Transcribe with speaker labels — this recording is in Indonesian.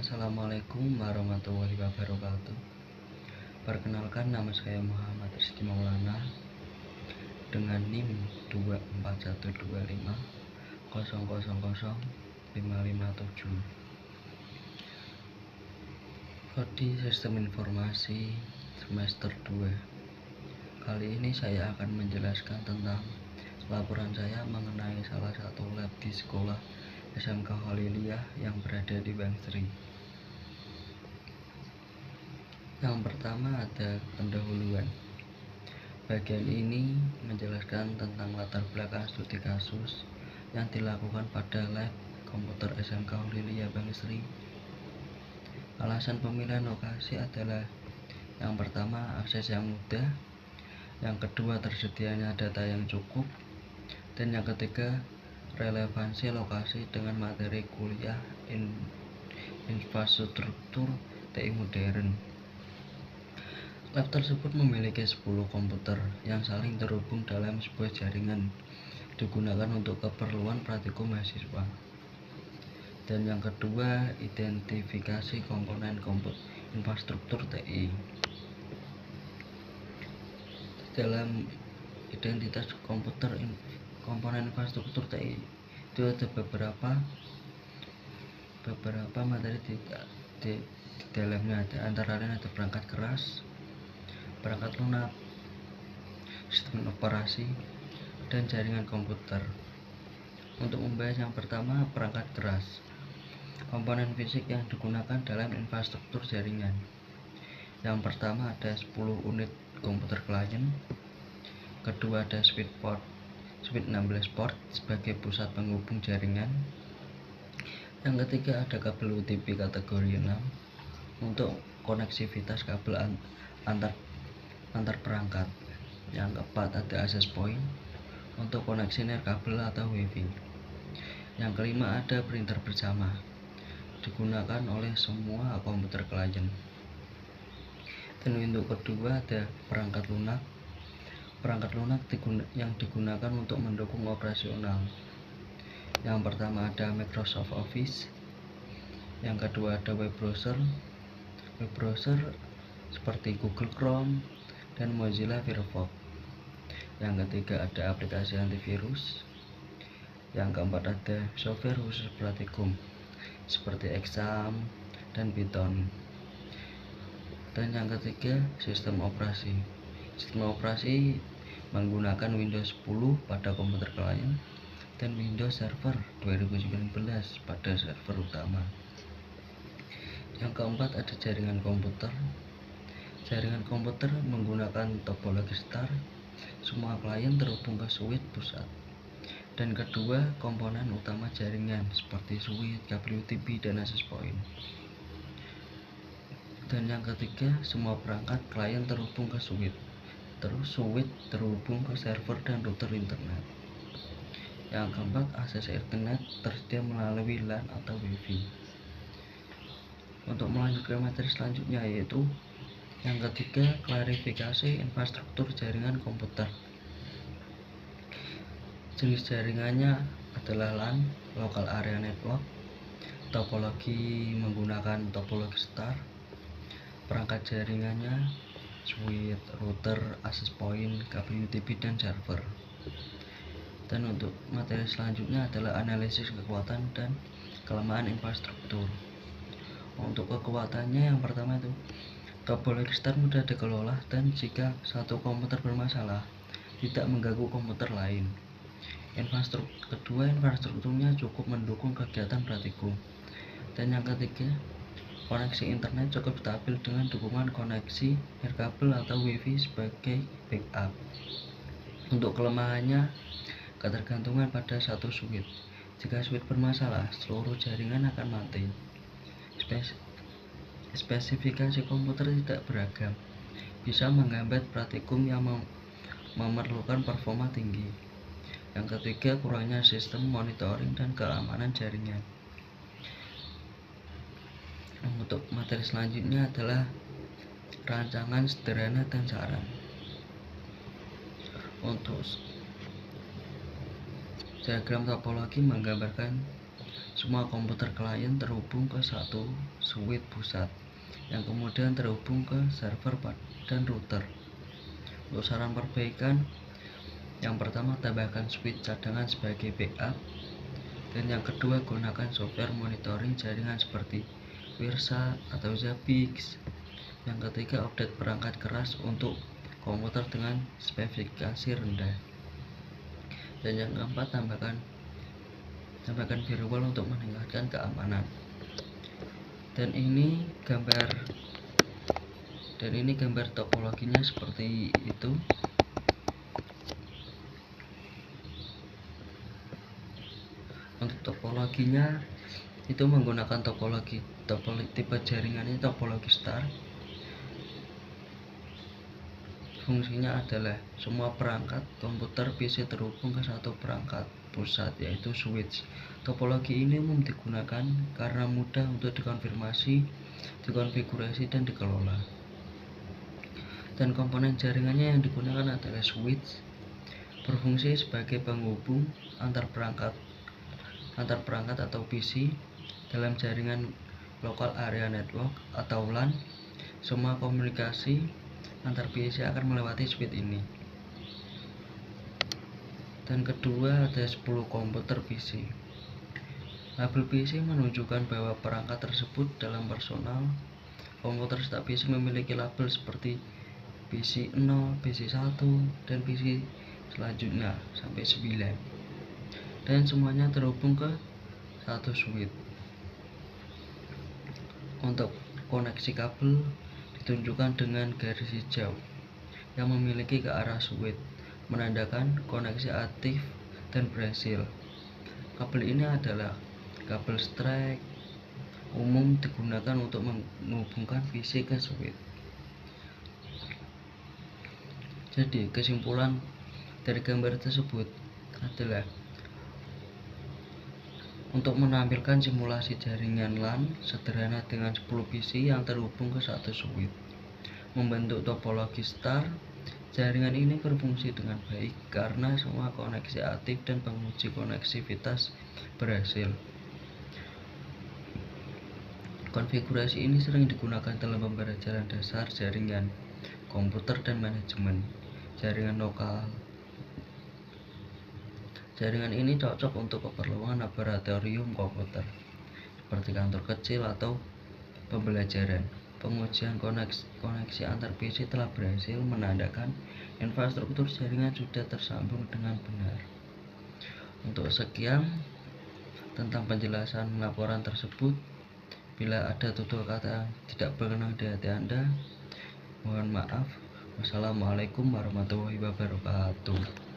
Speaker 1: Assalamualaikum warahmatullahi wabarakatuh. Perkenalkan, nama saya Muhammad Rizky Maulana dengan NIM 2412500005557. Prodi Sistem Informasi semester 2. Kali ini saya akan menjelaskan tentang laporan saya mengenai salah satu lab di sekolah SMK Khaliliyah yang berada di Bangsri. Yang pertama ada pendahuluan. Bagian ini menjelaskan tentang latar belakang studi kasus yang dilakukan pada lab komputer SMK Khaliliyah Bangsri. Alasan pemilihan lokasi adalah yang pertama, akses yang mudah, yang kedua, tersedianya data yang cukup, dan yang ketiga, relevansi lokasi dengan materi kuliah infrastruktur TI modern. Lab tersebut memiliki 10 komputer yang saling terhubung dalam sebuah jaringan digunakan untuk keperluan praktikum mahasiswa. Dan yang kedua, identifikasi komponen infrastruktur TI. Dalam identitas komponen infrastruktur TI itu ada beberapa materi di dalamnya. Antara lain ada perangkat keras, perangkat lunak, sistem operasi, dan jaringan komputer. Untuk membahas yang pertama, perangkat keras. Komponen fisik yang digunakan dalam infrastruktur jaringan. Yang pertama ada 10 unit komputer klien. Kedua ada switch 16 port sebagai pusat penghubung jaringan. Yang ketiga ada kabel UTP kategori 6 untuk koneksivitas kabel antar perangkat. Yang keempat ada access point untuk koneksi nirkabel atau WiFi. Yang kelima ada printer bersama, digunakan oleh semua komputer klien. Dan untuk kedua ada perangkat lunak. Perangkat lunak yang digunakan untuk mendukung operasional. Yang pertama ada Microsoft Office. Yang kedua ada web browser. Web browser seperti Google Chrome dan Mozilla Firefox. Yang ketiga ada aplikasi antivirus. Yang keempat ada software khusus praktikum seperti Exam dan Python. Dan yang ketiga, sistem operasi. Sistem operasi menggunakan Windows 10 pada komputer klien dan Windows Server 2019 pada server utama. Yang keempat ada jaringan komputer. Jaringan komputer menggunakan topologi star. Semua klien terhubung ke switch pusat. Dan kedua, komponen utama jaringan seperti switch, kabel UTP, dan access point. Dan yang ketiga, semua perangkat klien terhubung ke switch. Terus switch terhubung ke server dan router internet. Yang keempat, akses internet tersedia melalui LAN atau WiFi. Untuk melanjutkan materi selanjutnya yaitu yang ketiga, klarifikasi infrastruktur jaringan komputer. Jenis jaringannya adalah LAN, Local Area Network. Topologi menggunakan topologi star. Perangkat jaringannya switch, router, access point, kabel UTP, dan server. Dan untuk materi selanjutnya adalah analisis kekuatan dan kelemahan infrastruktur. Untuk kekuatannya yang pertama itu topologi star mudah dikelola dan jika satu komputer bermasalah tidak mengganggu komputer lain. Kedua, infrastrukturnya cukup mendukung kegiatan praktikum. Dan yang ketiga, koneksi internet cukup stabil dengan dukungan koneksi nirkabel atau WiFi sebagai backup. Untuk kelemahannya, ketergantungan pada satu switch. Jika switch bermasalah, seluruh jaringan akan mati. Spesifikasi komputer tidak beragam, bisa menghambat praktikum yang memerlukan performa tinggi. Yang ketiga, kurangnya sistem monitoring dan keamanan jaringan. Untuk materi selanjutnya adalah rancangan sederhana dan saran. Untuk diagram topologi menggambarkan Semua komputer klien terhubung ke satu switch pusat yang kemudian terhubung ke server dan router. Untuk saran perbaikan, yang pertama, tambahkan switch cadangan sebagai backup, dan yang kedua, gunakan software monitoring jaringan seperti Wirsa atau Zabbix. Yang ketiga, update perangkat keras untuk komputer dengan spesifikasi rendah. Dan yang keempat, tambahkan firewall untuk meningkatkan keamanan. Dan ini gambar topologinya seperti itu. Untuk topologinya itu menggunakan topologi tipe jaringannya topologi star. Fungsinya adalah semua perangkat komputer PC terhubung ke satu perangkat pusat, yaitu switch. Topologi ini umum digunakan karena mudah untuk dikonfigurasi dan dikelola. Dan komponen jaringannya yang digunakan adalah switch, berfungsi sebagai penghubung antar perangkat atau PC dalam jaringan local area network atau LAN. Semua komunikasi antar PC akan melewati switch ini. Dan kedua, ada 10 komputer PC. Label PC menunjukkan bahwa perangkat tersebut dalam personal. Komputer setiap PC memiliki label seperti PC 0, PC 1, dan PC selanjutnya sampai 9. Dan semuanya terhubung ke satu switch. Untuk koneksi kabel ditunjukkan dengan garis hijau yang memiliki ke arah switch, menandakan koneksi aktif dan berhasil. Kabel ini adalah kabel strike, umum digunakan untuk menghubungkan PC ke switch. Jadi kesimpulan dari gambar tersebut adalah untuk menampilkan simulasi jaringan LAN sederhana dengan 10 PC yang terhubung ke satu switch membentuk topologi star. Jaringan ini berfungsi dengan baik karena semua koneksi aktif dan penguji konektivitas berhasil. Konfigurasi ini sering digunakan dalam pembelajaran dasar jaringan komputer dan manajemen jaringan lokal. Jaringan ini cocok untuk keperluan laboratorium komputer seperti kantor kecil atau pembelajaran. Pengujian koneksi antar PC telah berhasil, menandakan infrastruktur jaringan sudah tersambung dengan benar. Untuk sekian tentang penjelasan laporan tersebut. Bila ada tutur kata tidak berkenan di hati Anda, mohon maaf. Wassalamualaikum warahmatullahi wabarakatuh.